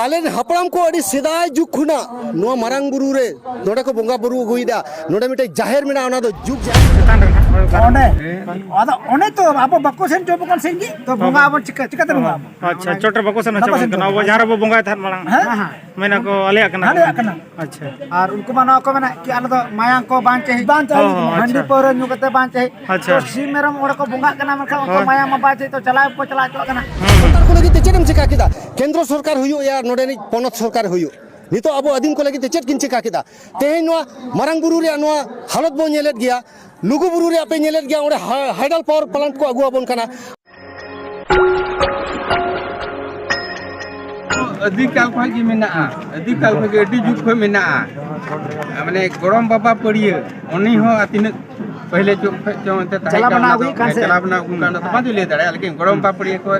आले हपड़ाम को अड़ी सिदाय जुग खुना नो मारंग बुरु रे नोडे को बोंगा बुरु गुइदा नोडे मिटे जाहिर मिना ओना दो जुग ओने आदा ओने तो आपो बक्को सेन जो बकन सेन जी तो बोंगा अब चिका ते बोंगा अच्छा चोटर बको सेन अच्छा कना वो जहां रे बोंगा था मांग हां मैंने को आले कना आले कना अच्छा और उनको मानो को मना कि आले तो मायांग को बांचे हंडी पर न्यू कते बांचे तो सी मेरम ओड़ को बोंगा कना मखा को मायांग मा बांचे तो चला को चला तो कना सरकार को लगी चेडम चिका किदा केंद्र सरकार हुयो या नोडे नि पनत सरकार हुयो नितो अब आदिम को लगी चेड किन चिका किदा तेहे नोआ मारंग बुरु रे नोआ हालत बो नेलेत गया लुगु बुरु रे आपे नेलेत गया ओडे हाइडल पावर प्लांट को अगुआ बन कना अधिकाल खी मेना अधिकाल खी अड़ी जुग खो मेना माने गरम बाबा पड़िए उन्हीं हो तीन पहले जो चला बना तो बाजू ले दाड़े लेकिन गरम बाबा पड़िए को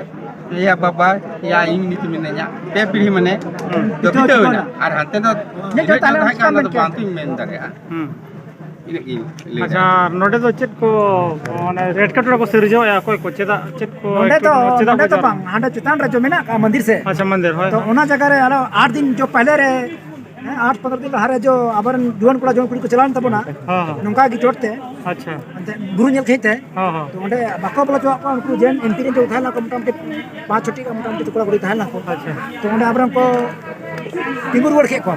या बाबा या इन नीति मेना पे पीढ़ी माने तो बितो ना और हाते तो तो बांतु मेन दाड़े अच्छा नोडे तो चेक को माने रेड कटरा को सिरजो या कोई को चेदा चेक को नोडे तो बांग हांडे चितान रे जो मेना का मंदिर से अच्छा मंदिर है तो ओना जगह रे 8 दिन जो पहले रे 8-15 दिन लहारे जो अबरन जुवन कुड़ी को चलान तबना नंका की चोटते अच्छा गुरु नेल खेते हां हां तो ओंडे बाको बोला जो उनको जेन एमपी जो उठाला को मोटामोटी 5 छोटी का मोटामोटी टुकड़ा गुड़ी थाला को अच्छा तो ओंडे अबरन को तिंगुर वड़ के को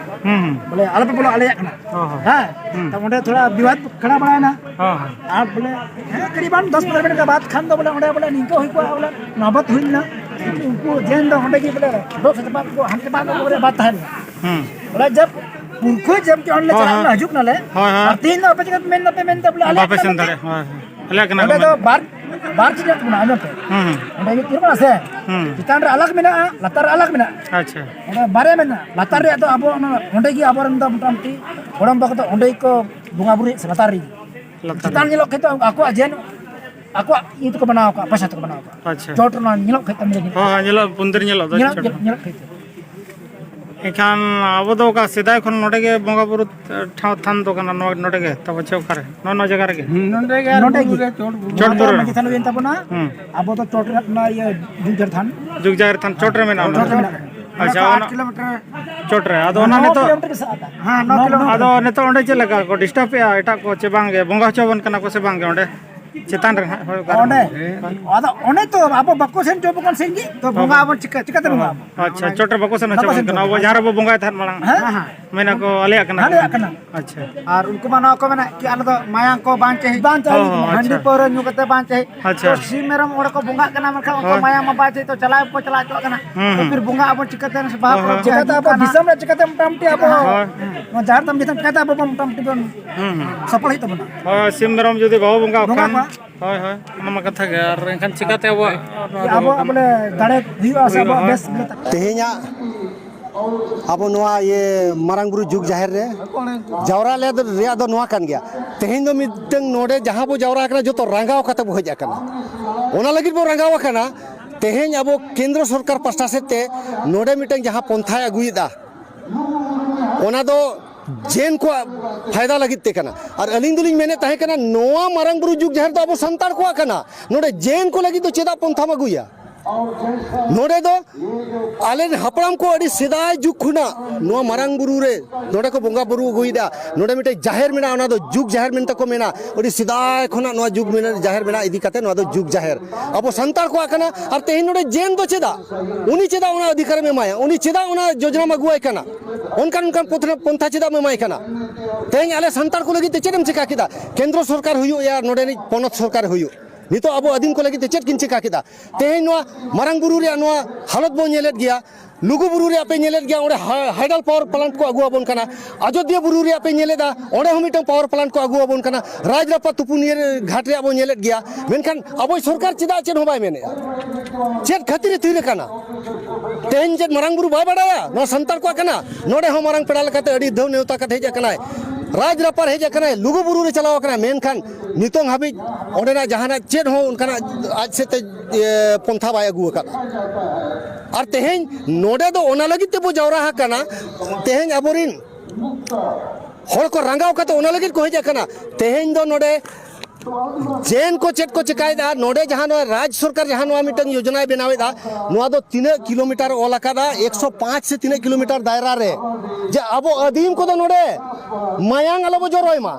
बोले आले पे बोलो आले कना हां तो ओंडे थोड़ा विवाद खड़ा बड़ा ना हां आप बोले करीबन 10-15 मिनट के बाद खान दो बोले ओंडे बोले निको होई को बोले नौबत हुई ना उनको जेन दो ओंडे की बोले दो से बात को हमके बाद बोले बात है बोले जब उनको जब के ऑनलाइन चला ना हजुक नाले और 3 पे जगह मेन बोले आले वापस अंदर हां आले कना तो बार चीज तो बना पे ओंडे की तिरमा से चितान रे अलग मेना लतार अलग मेना अच्छा ओंडे बारे मेना लतार रे तो अब ओंडे की अबरन तो मोटामोटी हड़म बक तो ओंडे को बोंगा बुरी से लतार री चितान निलो के तो आको जेन आको itu ko बनाओ का पैसा तो बनाओ का अच्छा चोट ना निलो खेत में हां निलो पुंदर निलो निलो खेत एखान अब तो का सीधा खन नोडे के बोंगा बुरु ठाव थान तो कना नोडे के तब छे करे नो जगह रे नोडे के चोट बुरु में किथान वेन तबना अब तो चोट ना ये जुग जर थान चोट रे में ना अच्छा 8 किलोमीटर चोट रे अदो ना ने तो हां 9 किलोमीटर अदो ने तो ओंडे चे लगा को डिस्टर्ब या एटा को चे बांगे बोंगा चोबन कना को से बांगे ओंडे चितान रे ओने आदा ओने तो आपो बक्को सेन जो बकन सेन जी तो बोंगा अब चिका ते बोंगा अच्छा चोटर बक्को सेन अच्छा कना वो जहां रे वो बोंगा था मांग हां मैंने को आले कना अच्छा और उनको मानो को मना कि आले तो मायांग को बांचे हंडी पर न्यू कते बांचे तो सी मेरम ओड़ को बोंगा कना मखा को मायांग मा बांचे तो चला को चला तो कना तो फिर बोंगा अब चिकते से बाप चिकता अब दिसम रे चिकते मोटामटी अब जहां तम दिसम चिकता अब मोटामटी सफल ही तो बना हां सिम मेरम जदी बाबू बोंगा खान हाय हाय नमा कथा के और एखान चिकाते अब बोले दाड़े हुआ सब बेस तेहेኛ अब नोआ ये मारंग बुरु जुग जाहिर रे जावरा ले रे दो नोआ कान गया तेहेñ दो मिटंग नोडे जहां बो जावरा कना जो तो रंगाव कते बो हज कना ओना लगी बो रंगाव कना तेहेñ अब केंद्र सरकार पास्टा सेते नोडे मिटंग जहां पंथा अगुइदा ओना दो जेन को फायदा लगित ते कना और अलिंग दुलिंग मेने ताहे कना नोआ मारंग बुरु जुग जाहिर तो अब संतार को कना नोडे जेन को लगी तो चेदा पंथा मगुया नोडे दो आले हपड़ाम को अड़ी सिदाय जुग खुना नो मारंग बुरु रे नोडे को बोंगा बुरु गुइदा नोडे मिटे जाहिर मेना ओना दो जुग जाहिर मेन तको मेना अड़ी सिदाय खुना नो जुग मेना जाहिर मेना इदी कते नो दो जुग जाहिर अब संतार को कना और तेहि नोडे जेन दो चेदा उनी चेदा ओना अधिकार में माया उनी चेदा ओना योजना मगुआय कना उनका पंथा चेदा में माय कना तेहि आले संतार को लगी ते चेदम चिका किदा केंद्र सरकार हुयो या नोडे नि पनत सरकार हुयो नितो अब आदिम को लगी चेक किन चिका किदा तेहेñ नोआ मारंग बुरु रे नोआ हालत बो नेलेत गया लुगु बुरु रे आपे नेलेत गया ओडे हाइडल पावर प्लांट को अगुआ बन कना अयोध्या बुरु रे आपे नेलेदा ओडे हम मिटन पावर प्लांट को अगुआ बन कना राजरापा तुपुनियर घाट रे अब नेलेत गया मेनखान अब सरकार चिदा चेन हो बाय मेने चेक खातिर थुइले कना तेहेñ जे मारंग बुरु बाय बडाया नो संतार को कना नोडे हम मारंग पेड़ा लकाते अडी धौ नेवता कथे जे कना राजरापार हेज कना लुगु बुरु रे चलाव कना मेनखान नितोंग हाबि ओडेना जहाना चेड हो उनकाना आज से पंथा बाय अगु का और तेहेñ नोडे दो ओना लगी ते बो जावरा हा कना तेहेñ अबोरिन हर को रंगाव कते ओना लगी को हेज कना तेहेñ दो नोडे जेन को चेक को चिकायदा नोडे जहां नो राज्य सरकार जहां नो मिटन योजना बनावेदा नो दो 3 किलोमीटर ओलाकादा 105 से 3 किलोमीटर दायरा रे जे अब अधीम को दो नोडे मायांग आलो जोरोय मा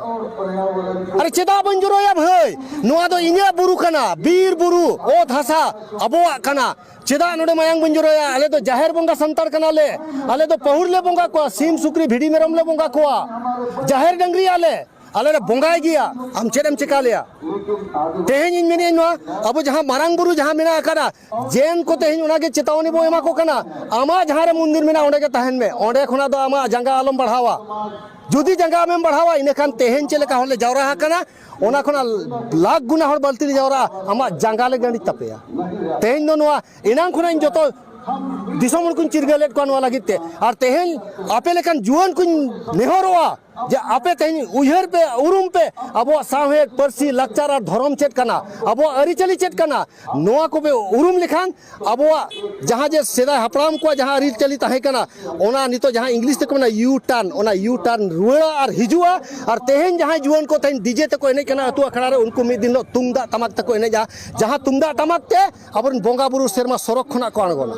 अरे चेदा बन जोरोया भाई नो दो इन्या बुरु कना बीर बुरु ओ धासा अबोआ कना चेदा नोडे मायांग बन जोरोया आले तो जाहेर बंगा संतार कना ले आले तो पहुर ले बंगा को सीम सुक्री भिडी मेरम ले बंगा को जाहेर डंगरी आले आले बोंगाय गिया हम चेदम चिका लिया तेहेन इन मेने नो अब जहां मारांग बुरु जहां मेना आकारा जेन को तेहेन उना के चेतावनी बो एमा को कना आमा जहां रे मंदिर मेना ओंडे के तहन में ओंडे खुना दो आमा जंगा आलम बढ़ावा जुदी जंगा में बढ़ावा इने खान तेहेन चले का होले जावरा हाकना ओना खुना लाख गुना हर बलती जावरा आमा जंगा ले गंडी तपेया तेहेन दो नो इनां खुना इन जतो दिसोमन कुन चिरगलेट कोन वाला गिते और तेहेन आपे लेकन जुवन कुन नेहरोवा जे आपे तेहेन उहर पे उरुम पे अबो साहेब परसी लक्चर और धर्म चेत कना अबो अरिचली चेत कना नोआ को बे उरुम लिखान अबो जहां जे सेदा हपराम को जहां अरिचली ताहे कना ओना नितो जहां इंग्लिश ते को ना यू टर्न रुआ और हिजुआ और तेहेन जहां जुवन को तेहेन डीजे ते को एने कना अतु अखड़ा रे उनको मिद दिन तुंगदा तमाक ते को एने जहां तुंगदा तमाक ते अबन बोंगा बुरु सेरमा सरक खना को अणगोना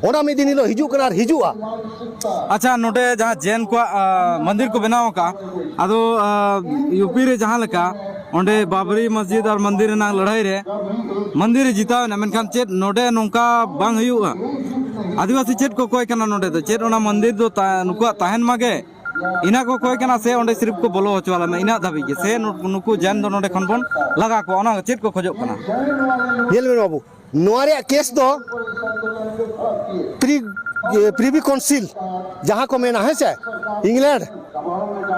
ओना मिद दिन हिजु कना हिजुआ अच्छा नोटे जहाँ जैन को मंदिर को बनाव का अदो यूपी रे जहाँ लका ओंडे बाबरी मस्जिद और मंदिर ना लड़ाई रे मंदिर जिताव ना मेनखान चेत नोटे नोंका बांग हुआ आदिवासी चेत को कोई कना नोटे तो चेत ओना मंदिर दो नुकुआ ताहन मागे इना को कोई कना से ओंडे सिर्फ को बोलो होचवाला में इना धाबी के से नुकु जैन दो नोटे खन बन लगा को ओना चेत को खोजो कना येल में बाबू नोआरे केस दो प्रीवी काउंसिल जहां को मेना है से इंग्लैंड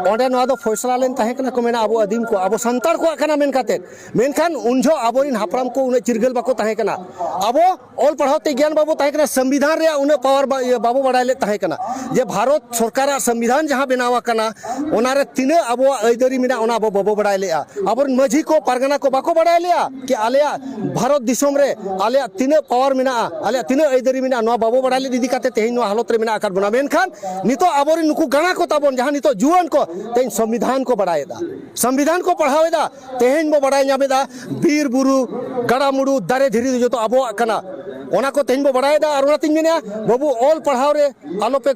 ओंडे नोआ दो फैसला लेन ताहे कना को मेना अबो अदीम को अबो संतार को कना मेन काते मेनखान उनजो अबोरिन हापराम को उने चिरगल बाको ताहे कना अबो ऑल पढ़ाते ज्ञान बाबू ताहे कना संविधान रे उने पावर बाबू बडाय ले ताहे कना जे भारत सरकार संविधान जहां बनावा कना ओनारे तिने अबो अइदरी मिना ओना अबो बाबू बडाय लेआ अबोर माझी को परगना को बाको बडाय लेआ कि आलेया भारत दिसोम रे आलेया तिने पावर मिना आलेया तिने अइदरी मिना नो बाबू बडाय ले दीदी काते तेहिन नो हालत रे मिना आकार बना मेनखान नितो अबोरिन नुकु गाना को ताबोन जहां नितो जुवन को तेन संविधान को बढ़ाएदा संविधान को पढ़ावेदा तेहेन बो बढ़ाय नामेदा बीर बुरु गड़ा मुडु दारे धीरे जो तो अबो कना ओना को तेहेन बो बढ़ाएदा और ओना तिन मेना बाबू ऑल पढ़ाव रे आलो पे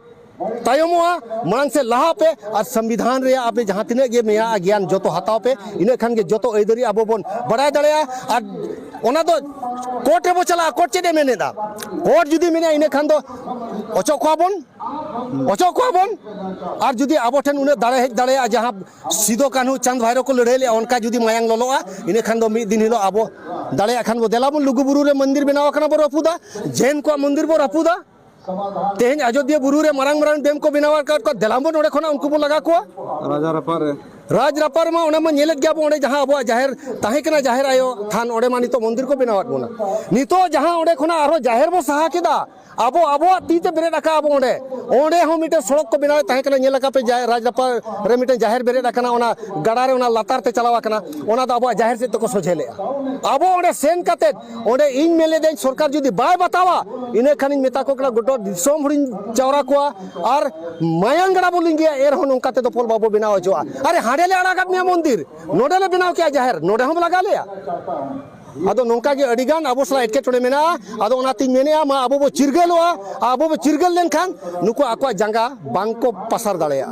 तायमोआ मांग से लहा पे और संविधान रे आपे जहां तिने गे मेया ज्ञान जो तो हताव पे इने खान के जो तो अइदरी अबो बोन बढ़ाय दड़या और ओना तो कोर्ट रे बो चला कोर्ट चेदे मेनेदा कोर्ट जुदी मेना इने खान दो ओचो कोबन और जुदी आबो ठेन उन्हें दाड़े हेज दाड़े जहां सिदो कान्हू चंद भाईरो को लड़े ले उनका जुदी मायांग लोलोआ इने खान दो मिद दिन हिलो आबो दाड़े खान बो देला बन लुगु बुरु रे मंदिर बनावा कना बो रपुदा जैन को मंदिर बो रपुदा तेहेन अयोध्या बुरु रे मारांग डेम को बनावा को देलाम बो नोडे खना उनको बो लगा को राज रपार मा ओना मा नेलेत गया बो ओंडे जहां अबो जाहेर ताहे कना जाहेर आयो थान ओंडे मा नितो मंदिर को बनावात बोना नितो जहां ओंडे खना आरो जाहेर बो सहा केदा अब तीते बेरेद आका अब ओंडे हो मिटे सड़क को बनावे ताहे कना नेला पे राजरपा रे मिटे जाहेर बेरेद आकना ओना गड़ा रे ओना लातार ते चलावा कना ओना दो अब जाहेर से तो को सोझेले अब ओंडे सेन काते ओंडे इन मेले दे सरकार जुदी बाय बतावा इने खानिन मेता को कना गोटो दिसोम हुडिन चावरा को और मायांग गड़ा बोलिंगे एर हो नंकाते तो पोल बाबू बनाव जो अरे हाडे ले आड़ा गत मंदिर नोडे ले बनाव क्या जाहेर नोडे हम लगा ले आदो नोंका के अडिगान अबो सला एटकेटोड़े मेना आदो ओना तिन मेनेया मा अबो बो चिरगल लेनखान नुको आको जंगा बांको पसार दाड़ेया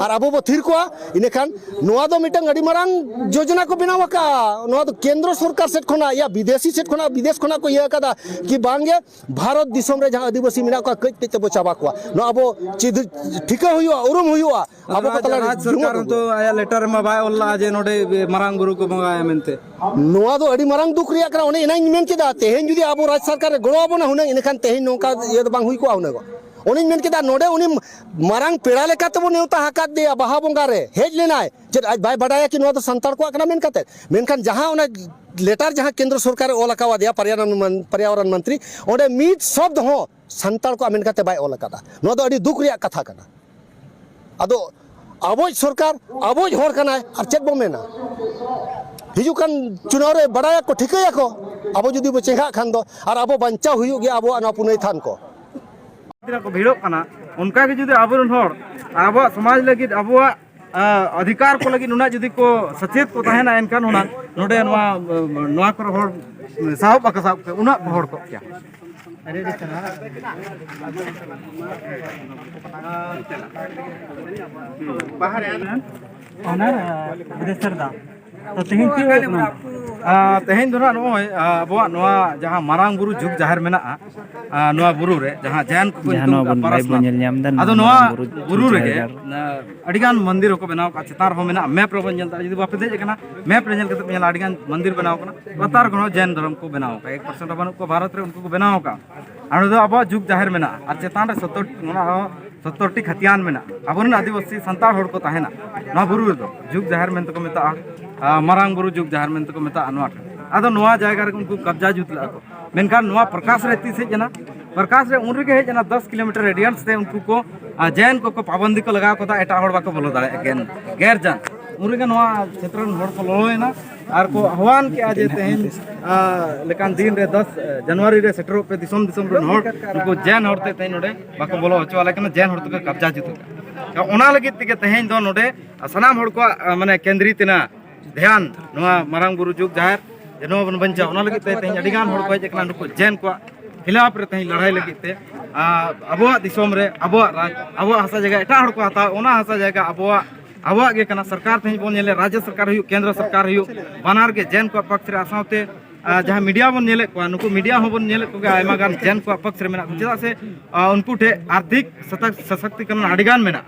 और अबो बो थिर कोआ इने खान नोआ दो मिटंग अडी मारांग योजना को बनावा का नोआ दो केंद्र सरकार सेट खना या विदेशी सेट खना विदेश खना को इया कदा कि बांगे भारत दिसोम रे जहां आदिवासी मिना को कई ते बो चाबा को नो अबो चिद ठिका हुयो उरुम हुयो अबो पतला सरकार तो आया लेटर में बाय ओल्ला जे नोडे मारांग बुरु को मंगाया मेनते नोआ दो अडी मारांग दुख रिया करा ओने इनाई मेन केदा तेहेन जुदी आबो राज सरकार गड़ो आबो ना हुने इनखान तेहेन नोका ये बांग हुई को आउने गो ओने मेन केदा नोडे उनी मारांग पेड़ा लेका तो नेवता हाकात दिया बाहा बोंगा रे हेज लेनाय जे आज भाई बडाया कि नो तो संतार को आकना मेन काते मेनखान जहां ओने लेटर जहां केंद्र सरकार ओलकावा दिया पर्यावरण मंत्री ओडे मीट शब्द हो संतार को मेन काते बाय ओलकादा नो दो अडी दुख रिया कथा कना अदो अबोज सरकार अबोज होर कना और चेक बो मेना हिजुकान चुनाव रे बडाया को ठिकया को अब जुदी बो चेंगा खान दो और अब बंचा हुई गया अब अना पुनई थान को को भिड़ो कना उनका के जुदी आबरन होर अब समाज लगी अब अधिकार को लगी नुना जुदी को सचेत को तहना एनकान होना नोडे नवा को हर साहब का साहब के उना हर को क्या तो तेहें दो ना अब जहाँ मारांग बुरु जुग जाहिर में बुरु रे जहाँ जैन को अदो बुरु रे अड़ीगान मंदिर को बनाव का चितार हो मेना मैप रे बन जलता जुदी बापे देज कना मैप रे जल के अड़ीगान मंदिर बनाव कना लतार को जैन धर्म को बनाव का 1% बन को भारत रे उनको को बनाव का अनु दो अब जुग जाहिर में और चितान रे 70 खतियान में अब आदिवासी संताल होड़ को तहना ना बुरु दो जुग जाहिर में को मेता मारांग बुरु जुग जाहिर में को मेता अदो नवा जायगा रे उनको कब्जा जुत ला को मेनखान नवा प्रकाश रे तीस हेजना प्रकाश रे उन रे हेजना 10 किलोमीटर रेडियंस से उनको को जैन को पाबंदी को लगाव को एटा होड़ बाको बोलो दाड़े गैर जान उन रे नवा क्षेत्र होड़ को लोयना आर को आह्वान के आज तेहन लेकान दिन रे 10 जनवरी रे सेटरो पे दिसम रे होड़ उनको जैन होड़ते तेहन नोडे बाको बोलो हचो लेकिन जैन होड़ तो कब्जा जुत ओना लगी ते तेहन दो नोडे सनाम होड़ को माने केंद्रित ना ध्यान नवा मारांग बुरु जुग जाहिर जनो बन बंचा ओना लगी ते तेहन अडिगान होड़ को जेकना नुको जैन को खिलाफ रे तेहन लड़ाई लगी ते अबवा दिसम रे अबवा राज अबवा हसा जगह एटा होड़ को हता ओना हसा जगह अबवा गे कना सरकार तेहन बोन नेले राज्य सरकार हुई केंद्र सरकार हुई बनार के जैन को पक्ष रे आसाते जहाँ मीडिया बन नेले को नुको मीडिया हो बन नेले को आयमा गान जैन को पक्ष रे मेना चेदा से उनको ठे आर्थिक सशक्तिकरण अडिगान मेना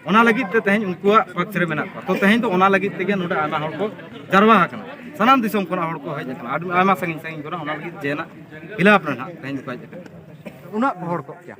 ओना लगी ते तेहन उनको पक्ष रे मेना तो तेहन तो ओना लगी तेगे नोडे आना होड़ को जरवा हकना सनाम दिसम को होड़ को हेज कना आयमा संगिन संगिन को ओना लगी जेना खिलाफ रे ना तेहन को हेज कना उना होड़ को क्या